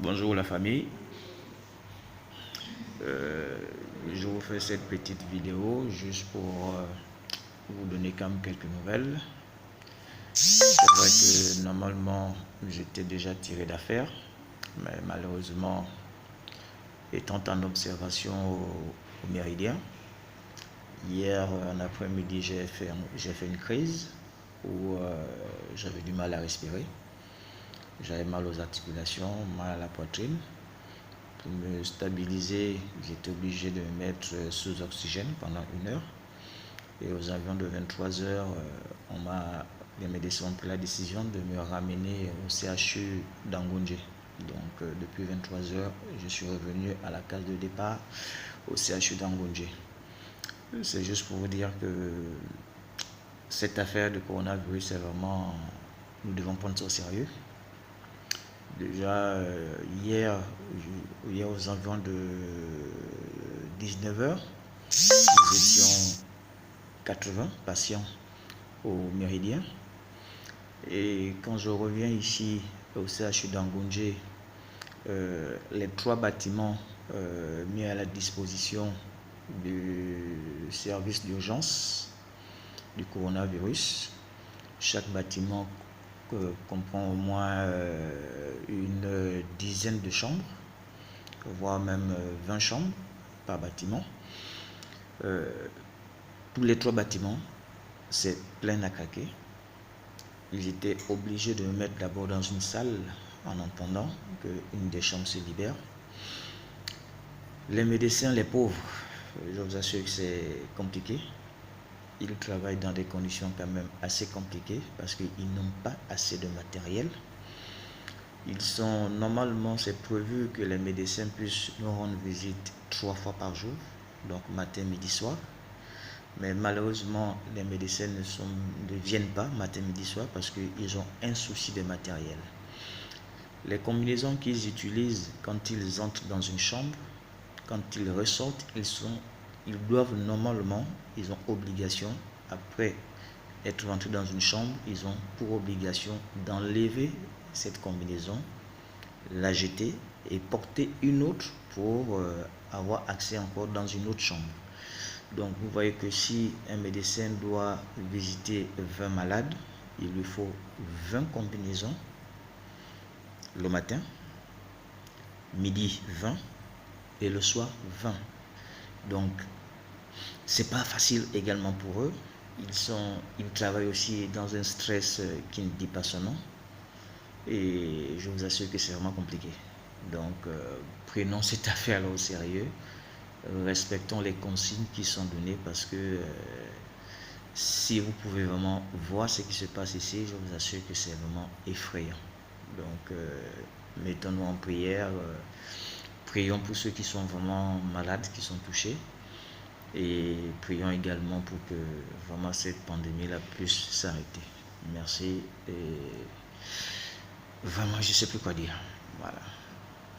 Bonjour la famille, je vous fais cette petite vidéo juste pour vous donner quand même quelques nouvelles. C'est vrai que normalement j'étais déjà tiré d'affaire, mais malheureusement étant en observation au Méridien, hier en après-midi j'ai fait une crise où j'avais du mal à respirer, j'avais mal aux articulations, mal à la poitrine. Pour me stabiliser, j'étais obligé de me mettre sous oxygène pendant 1 heure. Et aux environs de 23 heures, les médecins ont pris la décision de me ramener au CHU d'Angoundjé. Donc depuis 23 heures, je suis revenu à la case de départ au CHU d'Angoundjé. C'est juste pour vous dire que cette affaire de coronavirus, c'est vraiment, nous devons prendre ça au sérieux. Déjà, hier aux environs de 19 heures, nous étions 80 patients au Méridien. Et quand je reviens ici au CHU d'Angoundjé, les 3 bâtiments mis à la disposition du service d'urgence du coronavirus, chaque bâtiment comprend au moins une dizaine de chambres, voire même 20 chambres par bâtiment. Tous les 3 bâtiments, c'est plein à craquer. Ils étaient obligés de me mettre d'abord dans une salle en attendant qu'une des chambres se libère. Les médecins, les pauvres, je vous assure que c'est compliqué. Ils travaillent dans des conditions quand même assez compliquées parce qu'ils n'ont pas assez de matériel. Normalement, c'est prévu que les médecins puissent nous rendre visite 3 fois par jour, donc matin, midi, soir. Mais malheureusement, les médecins ne viennent pas matin, midi, soir parce qu'ils ont un souci de matériel. Les combinaisons qu'ils utilisent quand ils entrent dans une chambre, quand ils ressortent, ils doivent normalement, ils ont obligation, après être rentrés dans une chambre, ils ont pour obligation d'enlever cette combinaison, la jeter et porter une autre pour avoir accès encore dans une autre chambre. Donc vous voyez que si un médecin doit visiter 20 malades, il lui faut 20 combinaisons le matin, midi 20 et le soir 20. Donc c'est pas facile également pour eux. Ils travaillent aussi dans un stress qui ne dit pas son nom. Et je vous assure que c'est vraiment compliqué. Donc prenons cette affaire-là au sérieux. Respectons les consignes qui sont données parce que si vous pouvez vraiment voir ce qui se passe ici, je vous assure que c'est vraiment effrayant. Donc mettons-nous en prière, prions pour ceux qui sont vraiment malades, qui sont touchés, et prions également pour que vraiment cette pandémie-là puisse s'arrêter. Merci et vraiment je ne sais plus quoi dire. Voilà.